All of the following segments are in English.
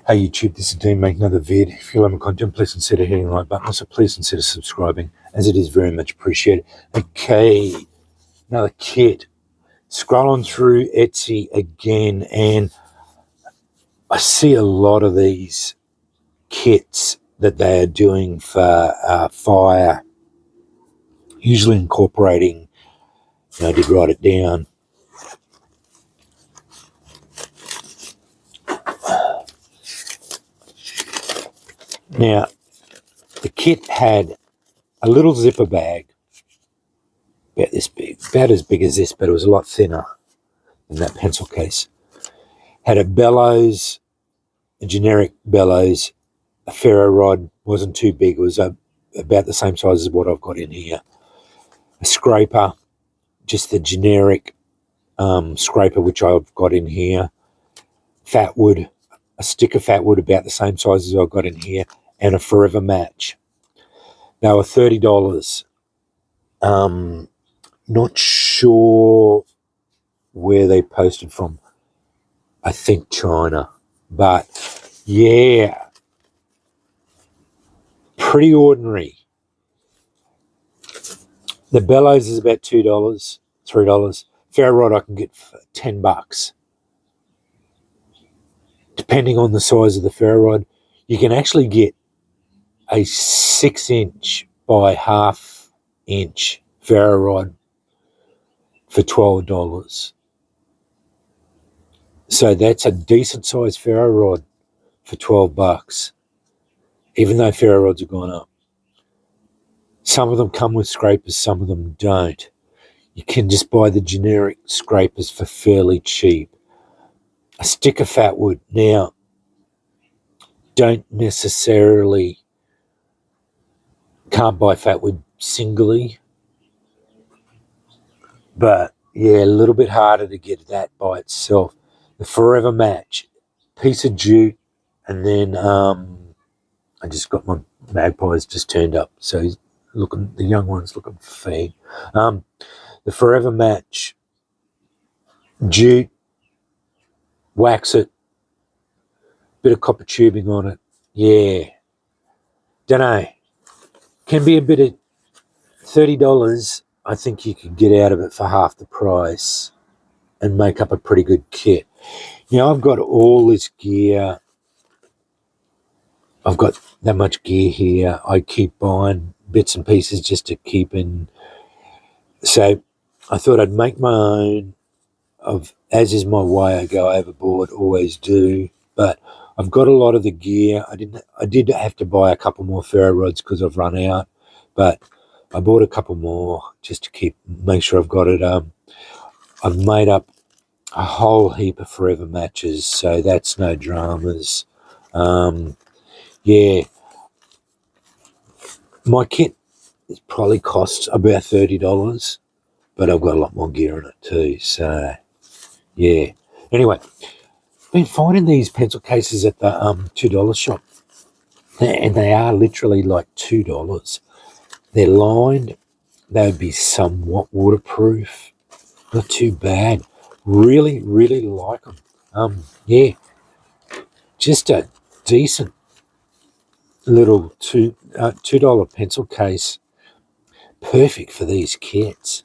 Hey YouTube, this is Dean making another vid. If you like my content, please consider hitting the like button. Also, please consider subscribing, as it is very much appreciated. Okay, another kit. Scrolling through Etsy again, and I see a lot of these kits that they are doing for fire, usually incorporating, I did write it down, now the kit had a little zipper bag, about this big, about as big as this, but it was a lot thinner than that pencil case. Had a bellows, a generic bellows, a ferro rod, wasn't too big, it was about the same size as what I've got in here. A scraper, just the generic scraper which I've got in here. Fat wood, a stick of fat wood about the same size as I've got in here, and a forever match. They were $30. Not sure where they posted from. I think China. But yeah, pretty ordinary. The bellows is about $2, $3. Ferro rod I can get for $10. Depending on the size of the ferro rod, you can actually get a 6-inch by half-inch ferro rod for $12. So that's a decent sized ferro rod for $12, even though ferro rods have gone up. Some of them come with scrapers, some of them don't. You can just buy the generic scrapers for fairly cheap. A stick of fat wood. Now, don't necessarily, can't buy fat wood singly, but yeah, a little bit harder to get that by itself. The forever match, piece of jute, and then I just got my magpies just turned up, so he's looking, the young one's looking for feed. The forever match, jute, wax it, bit of copper tubing on it. Yeah, don't know. Can be a bit of $30. I think you could get out of it for half the price and make up a pretty good kit. I've got all this gear. I've got that much gear here. I keep buying bits and pieces just to keep in. So I thought I'd make my own, as is my way. I go overboard, always do. But I've got a lot of the gear. I did have to buy a couple more ferro rods because I've run out, but I bought a couple more just to make sure I've got it. I've made up a whole heap of forever matches, so that's no dramas. Yeah, my kit probably costs about $30, but I've got a lot more gear in it too, so yeah. Anyway, been finding these pencil cases at the $2 shop, and they are literally like $2. They're lined. They would be somewhat waterproof. Not too bad. Really, really like them. Yeah, just a decent little $2 pencil case. Perfect for these kits.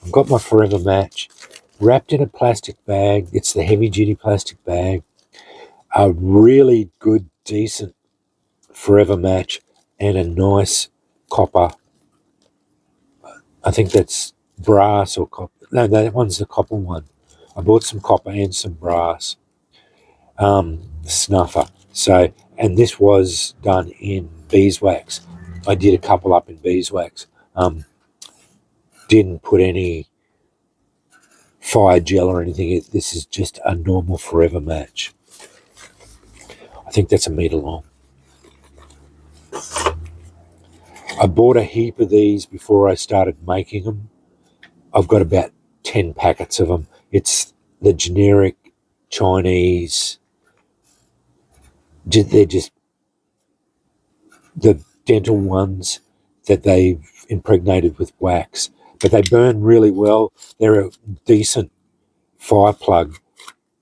I've got my forever match wrapped in a plastic bag. It's the heavy duty plastic bag. A really good, decent forever match and a nice copper. I think that's brass or copper. No, that one's the copper one. I bought some copper and some brass snuffer. So, and this was done in beeswax. I did a couple up in beeswax. Didn't put any fire gel or anything. This is just a normal forever match. I think that's 1 meter long. I bought a heap of these before I started making them. I've got about 10 packets of them. It's the generic Chinese. They're just the dental ones that they've impregnated with wax, but they burn really well. They're a decent fire plug,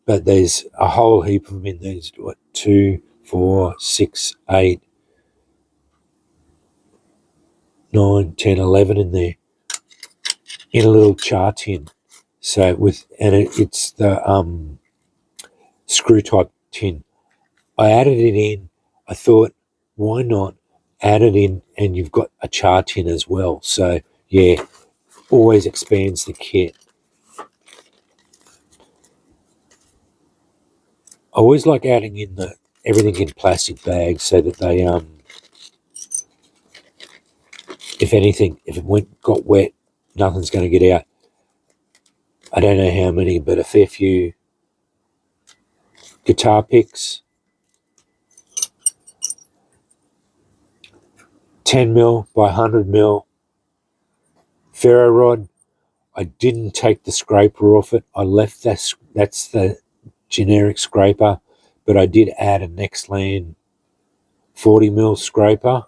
but there's a whole heap of them in these, 2, 4, 6, 8, 9, 10, 11 in there in a little char tin. So it's the screw type tin. I added it in. I thought, why not add it in and you've got a char tin as well. So yeah, always expands the kit. I always like adding in everything in plastic bags so that they if anything, if it got wet, nothing's going to get out. I don't know how many, but a fair few guitar picks, 10mm by 100mm ferro rod. I didn't take the scraper off it. I left that's the generic scraper, but I did add a Nextland 40mm scraper.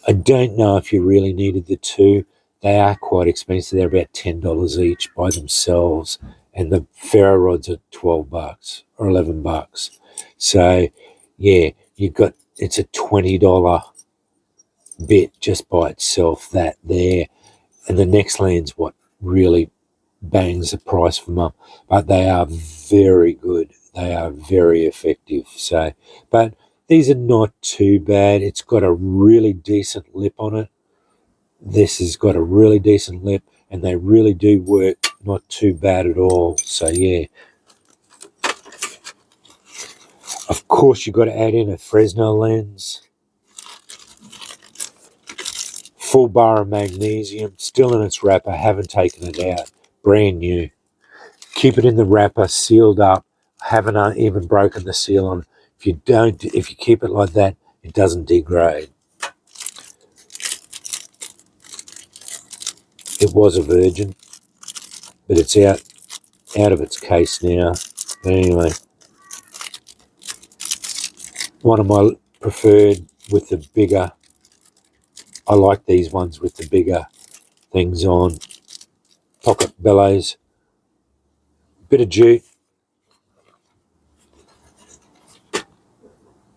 I don't know if you really needed the two. They are quite expensive. They're about $10 each by themselves, and the ferro rods are $12 or $11. So, yeah, it's a $20 bit just by itself. That there, and the Nextland's what really bangs the price for mum. But they are very good. They are very effective. So, but these are not too bad. It's got a really decent lip on it. This has got a really decent lip, and they really do work not too bad at all. So yeah, of course you've got to add in a Fresnel lens, full bar of magnesium, still in its wrapper, haven't taken it out, brand new. Keep it in the wrapper, sealed up, haven't even broken the seal on. If you keep it like that, it doesn't degrade. It was a virgin, but it's out of its case now. But anyway, one of my preferred with the bigger. I like these ones with the bigger things on. Pocket bellows, bit of jute,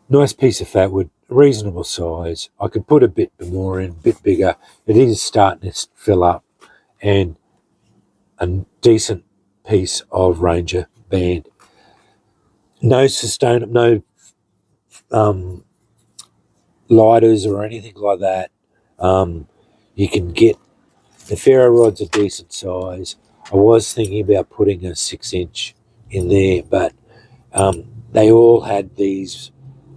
nice piece of fat wood, reasonable size. I could put a bit more in, a bit bigger. It is starting to fill up, and a decent piece of Ranger band. No lighters or anything like that. You can get the ferro rod's a decent size. I was thinking about putting a 6-inch in there, but they all had these.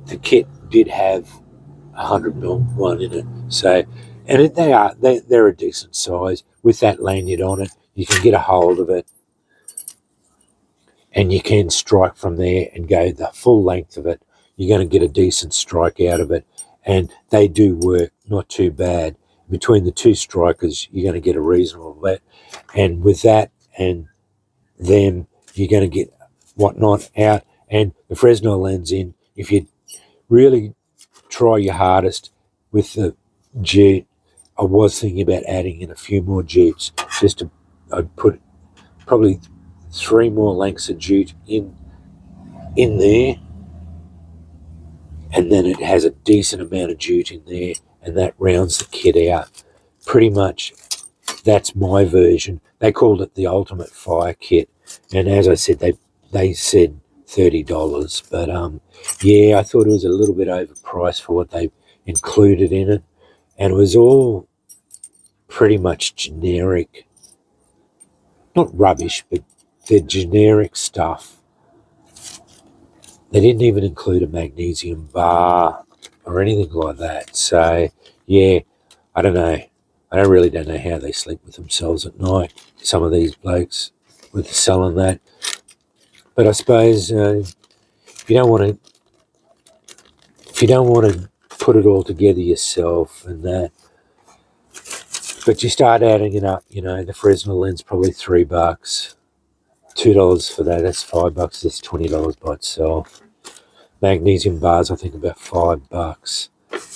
The kit did have 100mm one in it, so they're a decent size with that lanyard on it. You can get a hold of it, and you can strike from there and go the full length of it. You're going to get a decent strike out of it, and they do work not too bad. Between the two strikers, you're going to get a reasonable bet, and with that and them, you're going to get whatnot out, and the Fresnel lens in. If you really try your hardest with the jute, I was thinking about adding in a few more jutes. I'd put probably 3 more lengths of jute in there, and then it has a decent amount of jute in there, and that rounds the kit out. Pretty much that's my version. They called it the Ultimate Fire Kit, and as I said, they said $30, but yeah, I thought it was a little bit overpriced for what they included in it, and it was all pretty much generic, not rubbish, but the generic stuff. They didn't even include a magnesium bar or anything like that. So yeah, I don't know. I really don't know how they sleep with themselves at night, some of these blokes with selling that. But I suppose if you don't want to put it all together yourself and that, but you start adding it up, the Fresnel lens probably $3, $2 for that. That's $5. That's $20 by itself. Magnesium bars, I think about $5.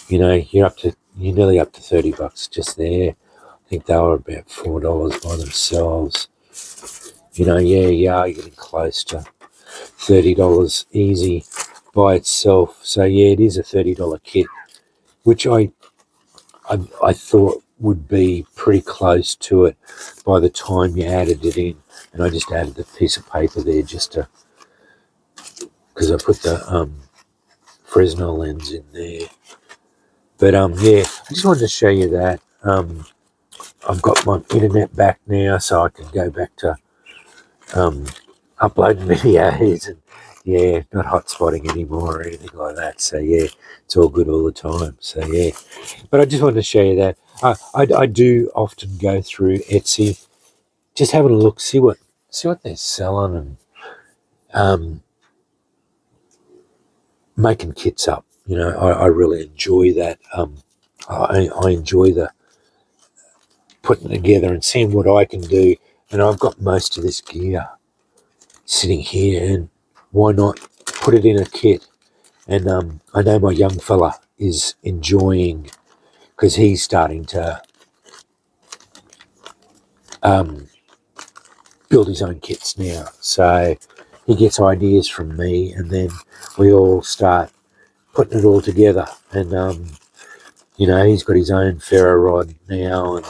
You're nearly up to $30 just there. I think they were about $4 by themselves. you are getting close to $30 easy by itself. So yeah, it is a $30 kit, which I thought would be pretty close to it by the time you added it in. And I just added the piece of paper there just to, because I put the Fresnel lens in there. But yeah, I just wanted to show you that. I've got my internet back now, so I can go back to uploading videos, and yeah, not hotspotting anymore or anything like that. So yeah, it's all good all the time. So yeah, but I just wanted to show you that. I do often go through Etsy, just having a look, see what they're selling, and making kits up. I really enjoy that. I enjoy the putting it together and seeing what I can do. And I've got most of this gear sitting here, and why not put it in a kit? And I know my young fella is enjoying, because he's starting to build his own kits now. So he gets ideas from me, and then we all start putting it all together. And he's got his own ferro rod now and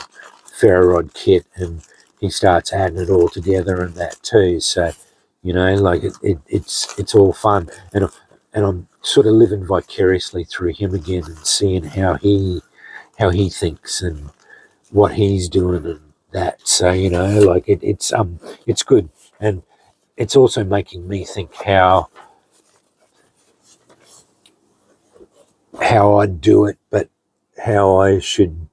ferro rod kit, and he starts adding it all together and that too. So like it's all fun, and I'm sort of living vicariously through him again, and seeing how he thinks and what he's doing and that. So like it's good, and it's also making me think how I do it, but how I should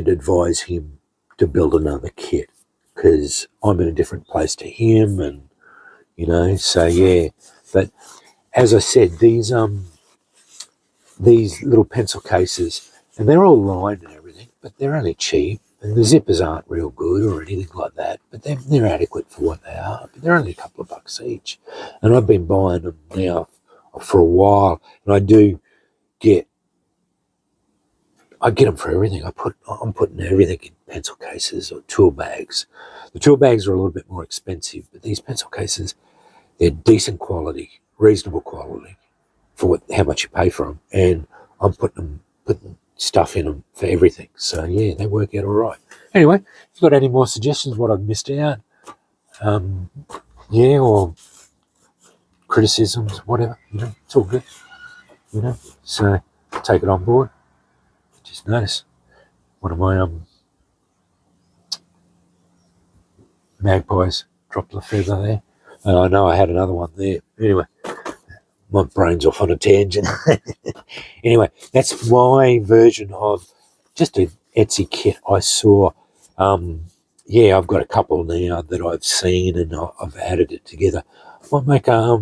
advise him to build another kit, because I'm in a different place to him, and so yeah. But as I said, these little pencil cases, and they're all lined and everything, but they're only cheap, and the zippers aren't real good or anything like that, but they're adequate for what they are. But they're only a couple of bucks each, and I've been buying them now for a while, and I get them for everything. I'm putting everything in pencil cases or tool bags. The tool bags are a little bit more expensive, but these pencil cases, they're decent quality, reasonable quality for how much you pay for them. And I'm putting stuff in them for everything. So yeah, they work out all right. Anyway, if you've got any more suggestions, what I've missed out, or criticisms, whatever, it's all good. So take it on board. Just notice one of my magpies dropped a feather there. And I know I had another one there. Anyway, my brain's off on a tangent. Anyway, that's my version of just an Etsy kit I saw. I've got a couple now that I've seen, and I've added it together. I might make a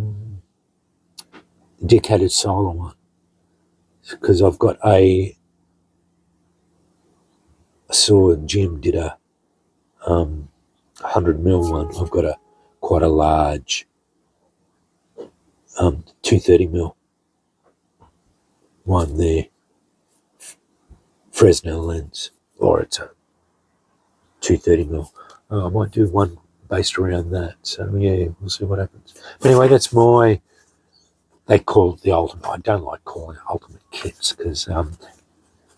dedicated solar one, because I've got I saw Jim did a 100mm one. I've got quite a large 230mm one there, Fresnel lens, or it's a 230mm. I might do one based around that. So yeah, we'll see what happens. But anyway, that's they call it the ultimate. I don't like calling it ultimate kits, because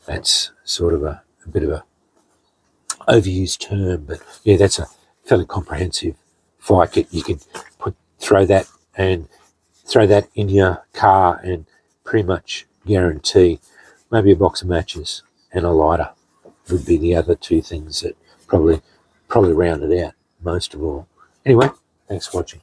that's sort of a bit of a overused term. But yeah, that's a fairly comprehensive fire kit. You can throw that in your car and pretty much guarantee maybe a box of matches and a lighter would be the other two things that probably round it out most of all. Anyway, thanks for watching.